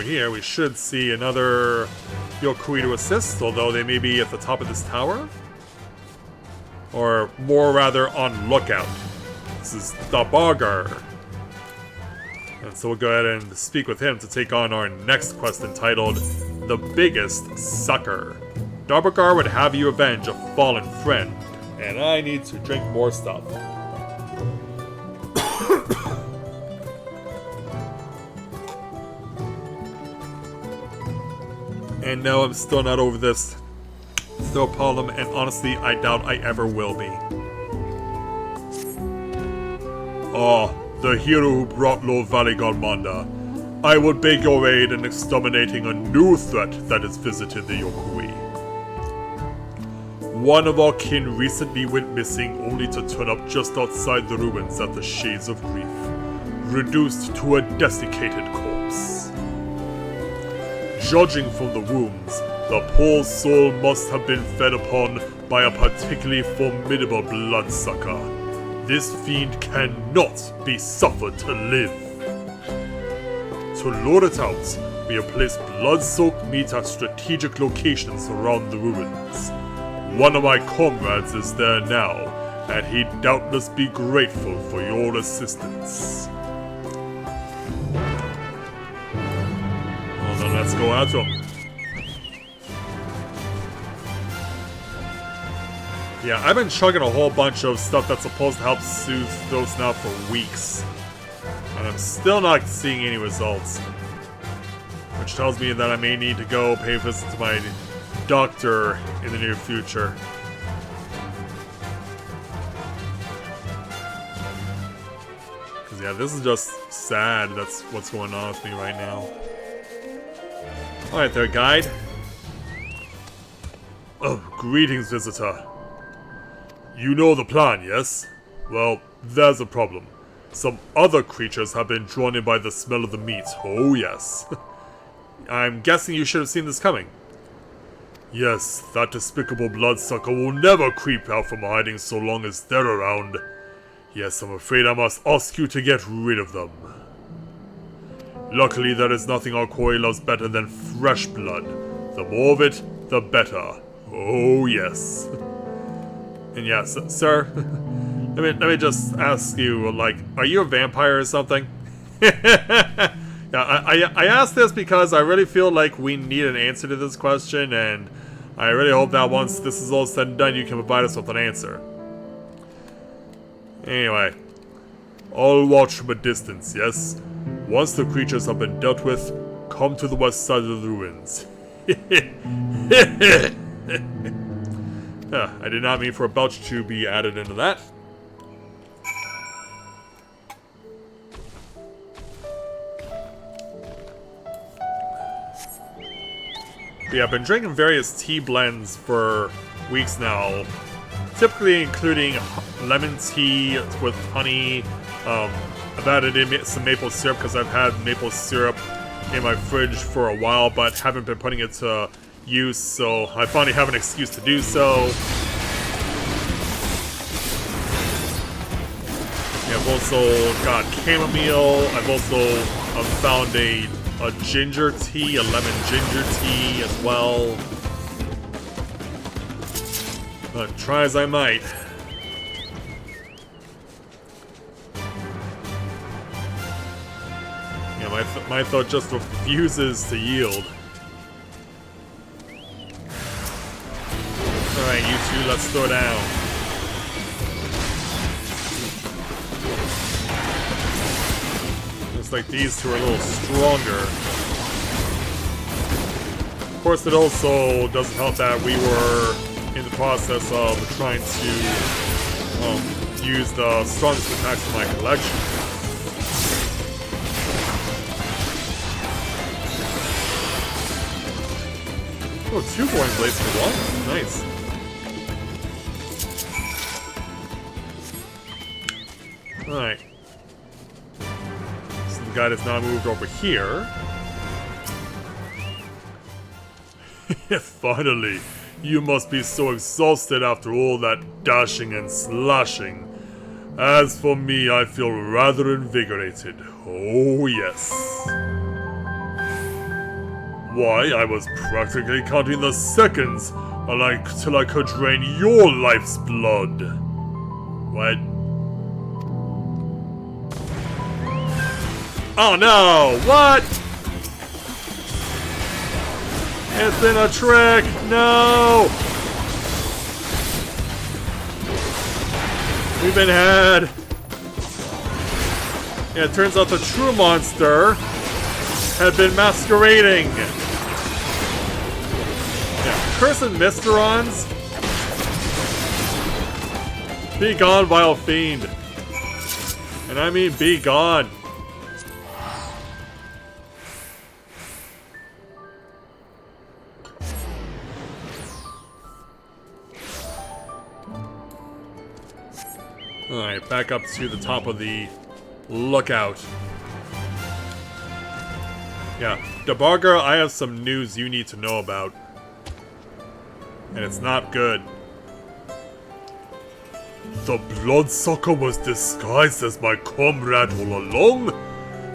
here, we should see another Yokui to assist, although they may be at the top of this tower. Or more rather on lookout. This is the Bogger. And so we'll go ahead and speak with him to take on our next quest entitled The Biggest Sucker. Darbagar would have you avenge a fallen friend, and I need to drink more stuff. And no, I'm still not over this. Still a problem, and honestly, I doubt I ever will be. Ah, the hero who brought low Valley Galmanda. I will beg your aid in exterminating a new threat that has visited the Yokui. One of our kin recently went missing, only to turn up just outside the ruins at the Shades of Grief, reduced to a desiccated corpse. Judging from the wounds, the poor soul must have been fed upon by a particularly formidable bloodsucker. This fiend cannot be suffered to live. To lure it out, we have placed blood-soaked meat at strategic locations around the ruins. One of my comrades is there now, and he'd doubtless be grateful for your assistance. Well then, let's go after him. Yeah, I've been chugging a whole bunch of stuff that's supposed to help soothe throats now for weeks. And I'm still not seeing any results. Which tells me that I may need to go pay a visit to my doctor in the near future. Because yeah, this is just sad. That's what's going on with me right now. Alright there, guide. Oh, greetings, visitor. You know the plan, yes? Well, there's a problem. Some other creatures have been drawn in by the smell of the meat. Oh, yes. I'm guessing you should have seen this coming. Yes, that despicable bloodsucker will never creep out from hiding so long as they're around. Yes, I'm afraid I must ask you to get rid of them. Luckily, there is nothing our quarry loves better than fresh blood. The more of it, the better. Oh, yes. And yes, sir, let me just ask you, like, are you a vampire or something? Yeah, I asked this because I really feel like we need an answer to this question, and I really hope that once this is all said and done, you can provide us with an answer. Anyway, I'll watch from a distance, yes? Once the creatures have been dealt with, come to the west side of the ruins. I did not mean for a belch to be added into that. Yeah, I've been drinking various tea blends for weeks now. Typically including lemon tea with honey. I've added in some maple syrup because I've had maple syrup in my fridge for a while, but haven't been putting it to use, so I finally have an excuse to do so. Yeah, I've also got chamomile. I've also found a ginger tea, a lemon ginger tea as well. But try as I might. Yeah, my throat just refuses to yield. Alright, you two, let's throw down. Looks like these two are a little stronger. Of course, it also doesn't help that we were in the process of trying to use the strongest attacks in my collection. Oh, 2 Boring Blades for 1? Nice. Alright. So the guy has now moved over here. Finally! You must be so exhausted after all that dashing and slashing. As for me, I feel rather invigorated. Oh, yes. Why, I was practically counting the seconds till I could drain your life's blood. What? Oh no! What? It's been a trick! No! We've been had. Yeah, it turns out the true monster had been masquerading. Yeah, cursed Mysterons. Be gone, vile fiend. And I mean be gone. Alright, back up to the top of the lookout. Yeah, Debarger, I have some news you need to know about. And it's not good. The Bloodsucker was disguised as my comrade all along?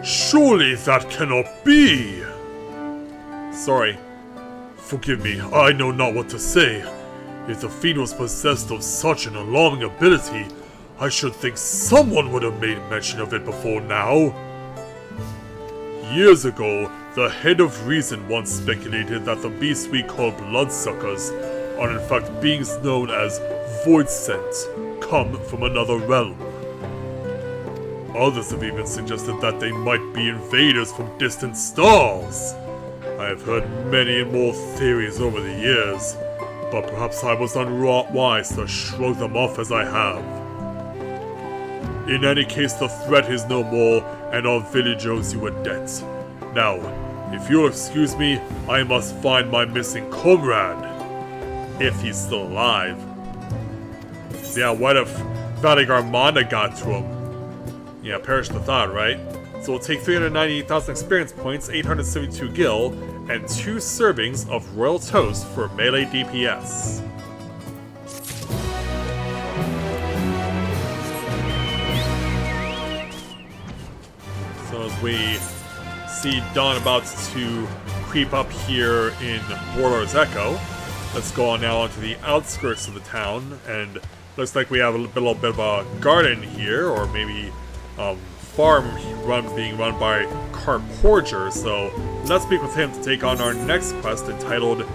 Surely that cannot be! Sorry. Forgive me, I know not what to say. If the fiend was possessed of such an alarming ability, I should think someone would have made mention of it before now. Years ago, the Head of Reason once speculated that the beasts we call bloodsuckers are in fact beings known as Voidsent, come from another realm. Others have even suggested that they might be invaders from distant stars. I have heard many and more theories over the years, but perhaps I was unwise to shrug them off as I have. In any case, the threat is no more, and our village owes you a debt. Now, if you'll excuse me, I must find my missing comrade. If he's still alive. So yeah, what if Valley Garmanda got to him? Yeah, perish the thought, right? So we'll take 398,000 experience points, 872 gil, and 2 servings of Royal Toast for melee DPS. So as we see Dawn about to creep up here in Warlord's Echo, let's go on now onto the outskirts of the town, and looks like we have a little bit of a garden here, or maybe farm being run by Carporger, so let's speak with him to take on our next quest entitled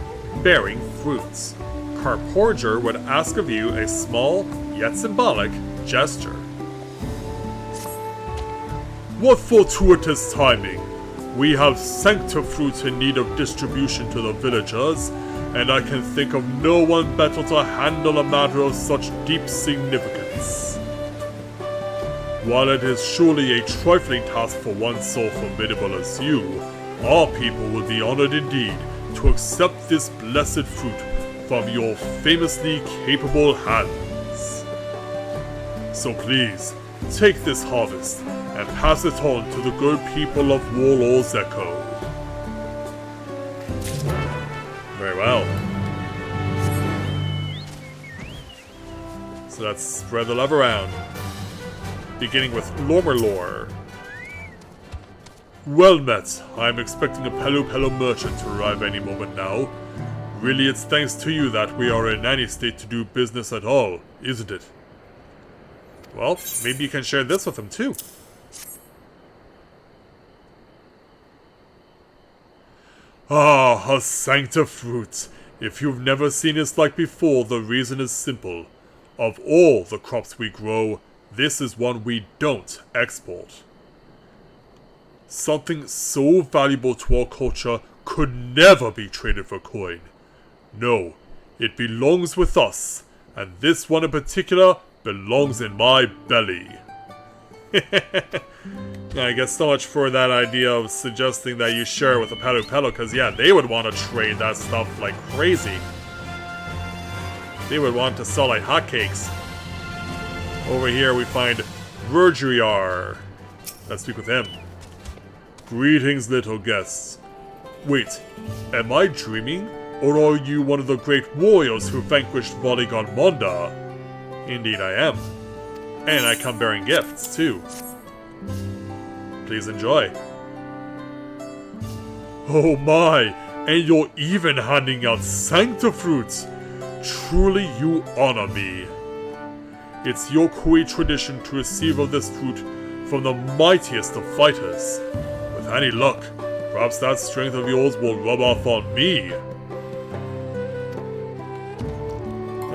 Bearing Fruits. Carporger would ask of you a small, yet symbolic, gesture. What fortuitous timing! We have Sanctifruit in need of distribution to the villagers, and I can think of no one better to handle a matter of such deep significance. While it is surely a trifling task for one so formidable as you, our people would be honored indeed to accept this blessed fruit from your famously capable hands. So please, take this harvest and pass it on to the good people of Warlord's Echo. Very well. So let's spread the love around. Beginning with Lormerlore. Well met. I'm expecting a Pelu merchant to arrive any moment now. Really, it's thanks to you that we are in any state to do business at all, isn't it? Well, maybe you can share this with him too. Ah, a Sanctifruit. If you've never seen its like before, the reason is simple. Of all the crops we grow, this is one we don't export. Something so valuable to our culture could never be traded for coin. No, it belongs with us, and this one in particular belongs in my belly. I guess so much for that idea of suggesting that you share it with a Pelu, because yeah, they would want to trade that stuff like crazy. They would want to sell like hotcakes. Over here we find Vergriar. Let's speak with him. Greetings, little guests. Wait, am I dreaming? Or are you one of the great warriors who vanquished Valley Garmanda? Indeed I am. And I come bearing gifts, too. Please enjoy. Oh my! And you're even handing out Sanctifruit. Truly you honor me. It's your Kui tradition to receive of this fruit from the mightiest of fighters. With any luck, perhaps that strength of yours will rub off on me.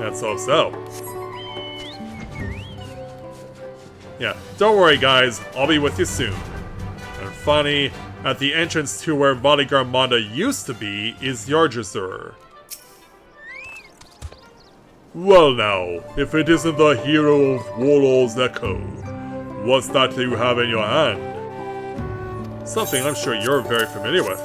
That's so. Yeah, don't worry guys, I'll be with you soon. And finally, at the entrance to where Vali Garmanda used to be is Yarjazur. Well now, if it isn't the hero of Warlord's Echo, what's that you have in your hand? Something I'm sure you're very familiar with.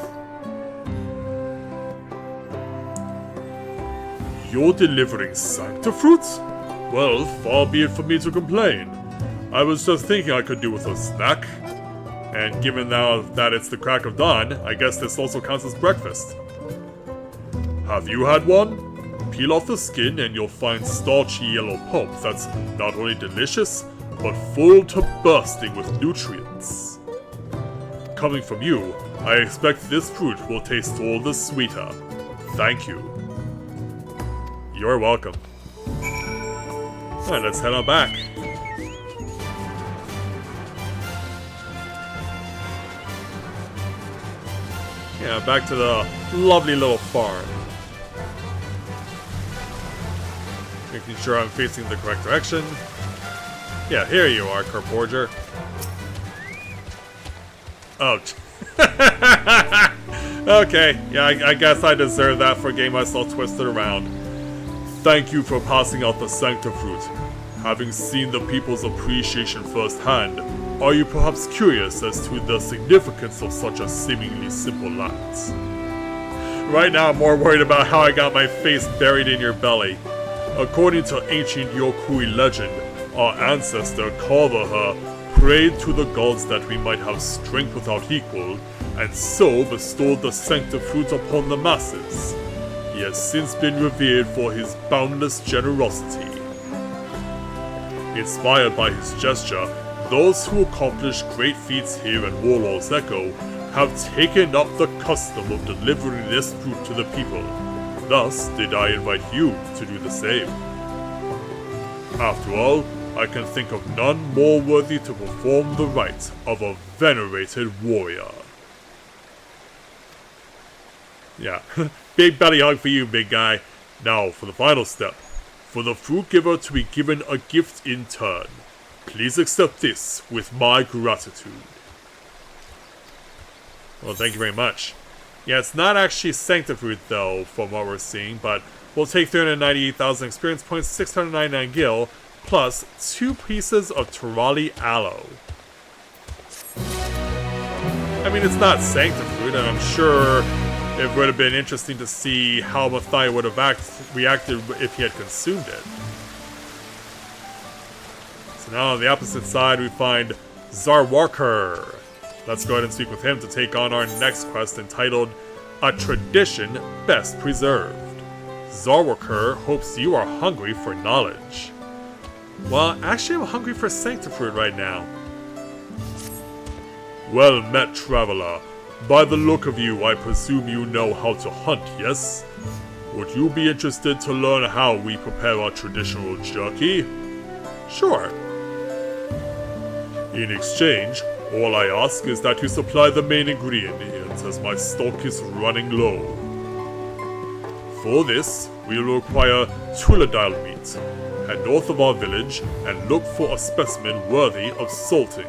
You're delivering Sanctifruit? Well, far be it for me to complain. I was just thinking I could do with a snack. And given now that it's the crack of dawn, I guess this also counts as breakfast. Have you had one? Peel off the skin and you'll find starchy yellow pulp that's not only delicious, but full to bursting with nutrients. Coming from you, I expect this fruit will taste all the sweeter. Thank you. You're welcome. Alright, let's head on back. Yeah, back to the lovely little farm. Making sure I'm facing the correct direction. Yeah, here you are, Carporger. Ouch. Okay, yeah, I guess I deserve that for getting myself twisted around. Thank you for passing out the Sanctifruit. Having seen the people's appreciation firsthand, are you perhaps curious as to the significance of such a seemingly simple act? Right now I'm more worried about how I got my face buried in your belly. According to ancient Yokui legend, our ancestor Kavaha prayed to the gods that we might have strength without equal, and so bestowed the Sanctifruit upon the masses. He has since been revered for his boundless generosity. Inspired by his gesture, those who accomplish great feats here at Warlord's Echo have taken up the custom of delivering this fruit to the people. Thus did I invite you to do the same. After all, I can think of none more worthy to perform the rite of a venerated warrior. Yeah, big belly hug for you, big guy. Now for the final step. For the fruit giver to be given a gift in turn. Please accept this with my gratitude. Well, thank you very much. Yeah, it's not actually Sanctifruit though, from what we're seeing, but we'll take 398,000 experience points, 699 gil, plus 2 pieces of Terali Aloe. I mean, it's not Sanctifruit, and I'm sure it would have been interesting to see how Mathai would have reacted if he had consumed it. So now on the opposite side we find Zarwarker. Let's go ahead and speak with him to take on our next quest entitled A Tradition Best Preserved. Zarwarker hopes you are hungry for knowledge. Well, actually I'm hungry for Sanctifruit right now. Well met, traveler. By the look of you, I presume you know how to hunt, yes? Would you be interested to learn how we prepare our traditional jerky? Sure. In exchange, all I ask is that you supply the main ingredients as my stock is running low. For this, we will require Tuladile meat. Head north of our village and look for a specimen worthy of salting.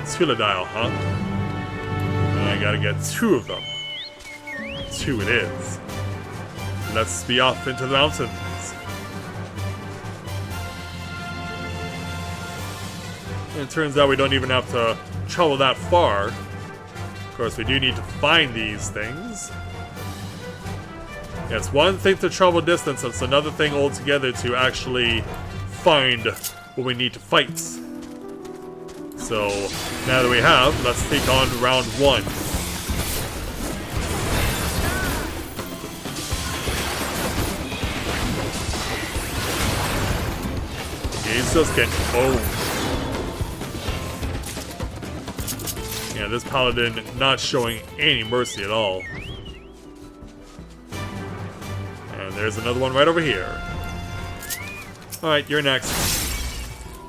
Tuladile, huh? And I gotta get 2 of them. 2 it is. Let's be off into the mountains. And it turns out we don't even have to travel that far. Of course, we do need to find these things. Yeah, it's one thing to travel distance, it's another thing altogether to actually find what we need to fight. So, now that we have, let's take on round 1. He's just getting owned. Yeah, this paladin not showing any mercy at all. And there's another one right over here. Alright, you're next.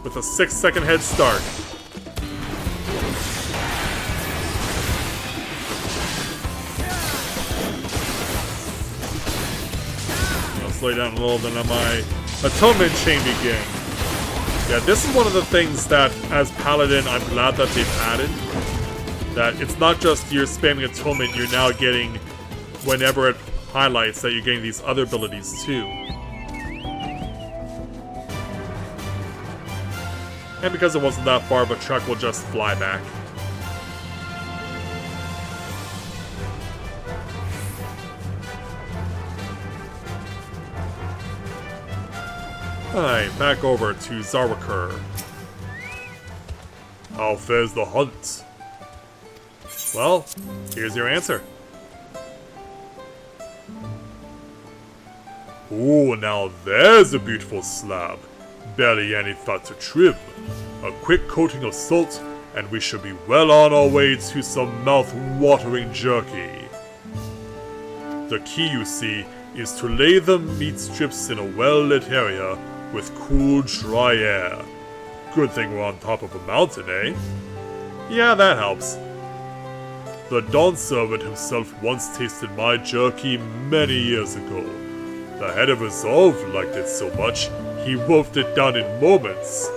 With a 6-second head start. I'll slow down a little, then my atonement chain begin. Yeah, this is one of the things that, as paladin, I'm glad that they've added. That it's not just you're spamming atonement, you're now getting, whenever it highlights, that you're getting these other abilities too. And because it wasn't that far of a trek, we'll just fly back. Alright, back over to Zarwakur. How fares the hunt? Well, here's your answer. Ooh, now there's a beautiful slab. Barely any fat to trim. A quick coating of salt, and we should be well on our way to some mouth-watering jerky. The key, you see, is to lay the meat strips in a well-lit area with cool, dry air. Good thing we're on top of a mountain, eh? Yeah, that helps. The Dawn servant himself once tasted my jerky many years ago. The head of Resolve liked it so much, he wolfed it down in moments.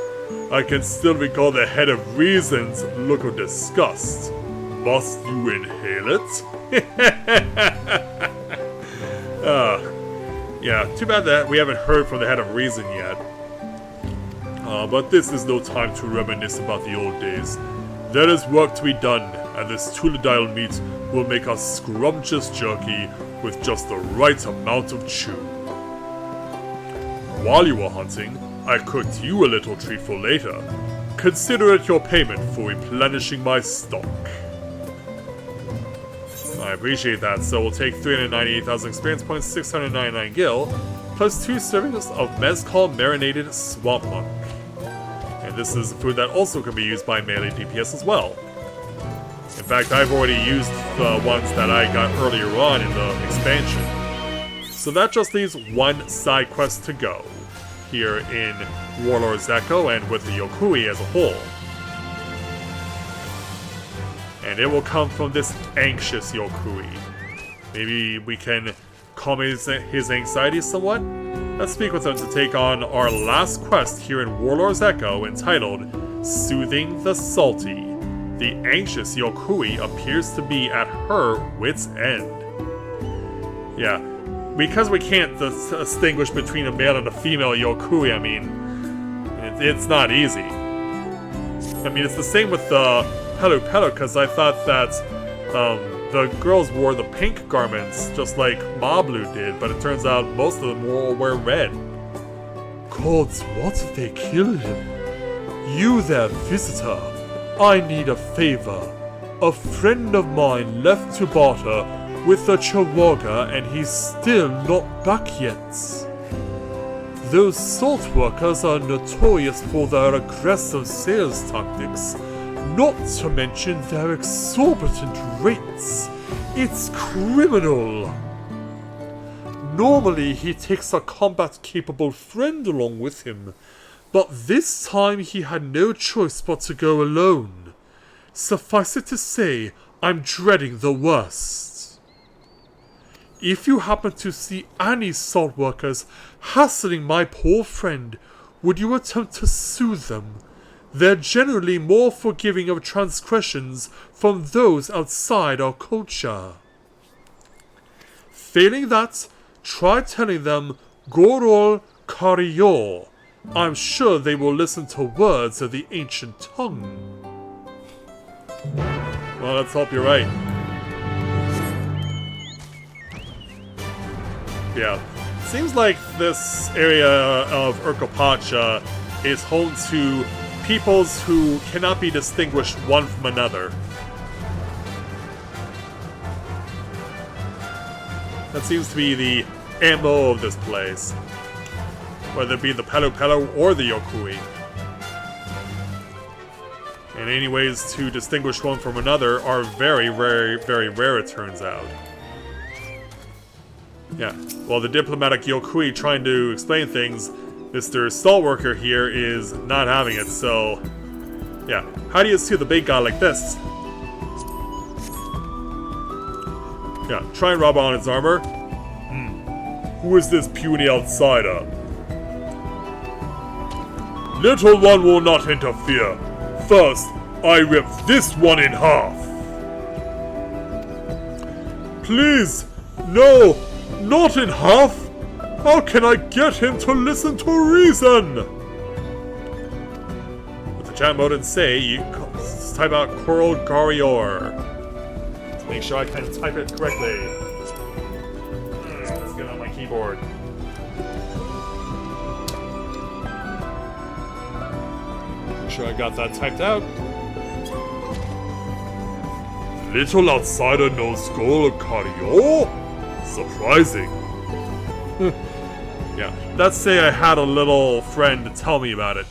I can still recall the head of Reason's look of disgust. Must you inhale it? Yeah, too bad that we haven't heard from the head of Reason yet. But this is no time to reminisce about the old days. There is work to be done, and this Tuladile meat will make a scrumptious jerky with just the right amount of chew. While you were hunting, I cooked you a little treat for later. Consider it your payment for replenishing my stock. I appreciate that, so we'll take 398,000 experience points, 699 gil, plus 2 servings of mezcal marinated swamp monk. And this is food that also can be used by melee DPS as well. In fact, I've already used the ones that I got earlier on in the expansion. So that just leaves one side quest to go, here in Warlord's Echo and with the Yokui as a whole. And it will come from this anxious Yokui. Maybe we can calm his anxiety somewhat? Let's speak with him to take on our last quest here in Warlord's Echo, entitled Soothing the Salty. The anxious Yokui appears to be at her wit's end. Yeah, because we can't distinguish between a male and a female Yokui, I mean, it's not easy. I mean, it's the same with the Pelu Pelu, because I thought that the girls wore the pink garments, just like Mablu did, but it turns out most of them will wear red. Gods, what if they kill him? You there, visitor. I need a favor. A friend of mine left to barter with the Chihuahua and he's still not back yet. Those salt workers are notorious for their aggressive sales tactics, not to mention their exorbitant rates. It's criminal. Normally he takes a combat-capable friend along with him, but this time he had no choice but to go alone. Suffice it to say, I'm dreading the worst. If you happen to see any salt workers hassling my poor friend, would you attempt to soothe them? They're generally more forgiving of transgressions from those outside our culture. Failing that, try telling them Gorol Kariyor. I'm sure they will listen to words of the ancient tongue. Well, let's hope you're right. Yeah. Seems like this area of Urkapacha is home to peoples who cannot be distinguished one from another. That seems to be the MO of this place. Whether it be the Pelu Pelu or the Yokui. And any ways to distinguish one from another are very, very, very rare, it turns out. Yeah, while the diplomatic Yokui trying to explain things, Mr. Staltworker here is not having it, so... yeah, how do you see the big guy like this? Yeah, try and rub on his armor. Who is this puny outsider? Little one will not interfere. First, I rip this one in half. Please, no, not in half. How can I get him to listen to reason? With the chat mode and say, you type out Coral Garior. Let's make sure I can type it correctly. Let's get on my keyboard. Make sure I got that typed out. Little outsider knows Coral Garior? Surprising. Yeah, let's say I had a little friend to tell me about it.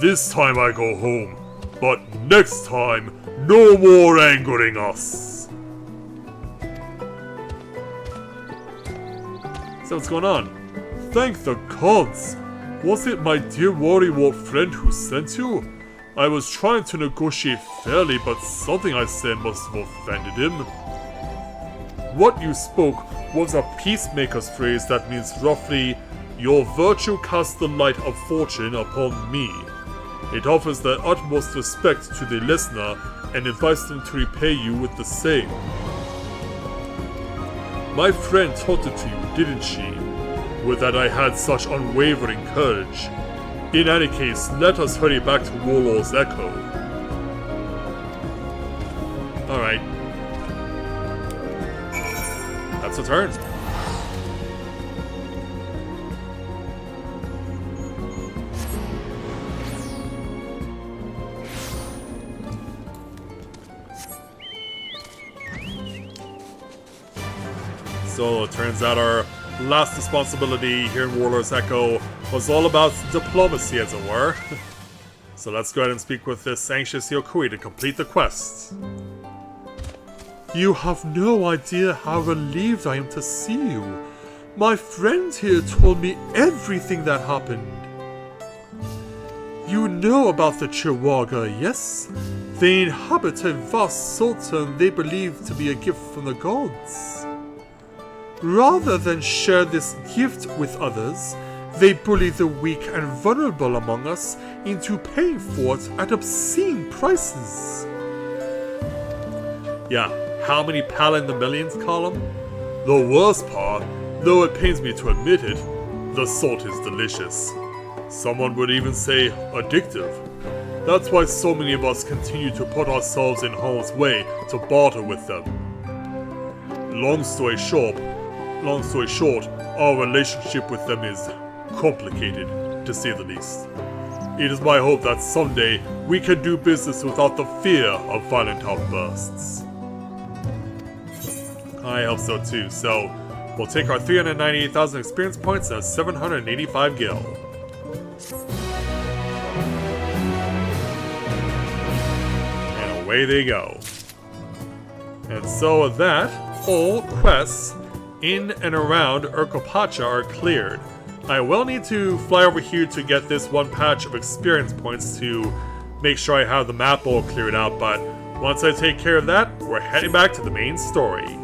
This time I go home, but next time, no more angering us. So what's going on? Thank the gods! Was it my dear worrywart friend who sent you? I was trying to negotiate fairly, but something I said must have offended him. What you spoke was a peacemaker's phrase that means roughly, your virtue casts the light of fortune upon me. It offers the utmost respect to the listener and invites them to repay you with the same. My friend taught it to you, didn't she? With that I had such unwavering courage. In any case, let us hurry back to Warlord's Echo. Alright. That's a turn. So it turns out our last responsibility here in Warlord's Echo was all about diplomacy, as it were. So let's go ahead and speak with this anxious Yokui to complete the quest. You have no idea how relieved I am to see you. My friend here told me everything that happened. You know about the Chihuahua, yes? They inhabit a vast sultan they believe to be a gift from the gods. Rather than share this gift with others, they bully the weak and vulnerable among us into paying for it at obscene prices. Yeah, how many pal in the millions column? The worst part, though it pains me to admit it, the salt is delicious. Someone would even say addictive. That's why so many of us continue to put ourselves in harm's way to barter with them. Long story short, our relationship with them is complicated, to say the least. It is my hope that someday we can do business without the fear of violent outbursts. I hope so too, so we'll take our 398,000 experience points and 785 gil. And away they go. And so with that, all quests in and around Urkopacha are cleared. I will need to fly over here to get this one patch of experience points to make sure I have the map all cleared out, but once I take care of that, we're heading back to the main story.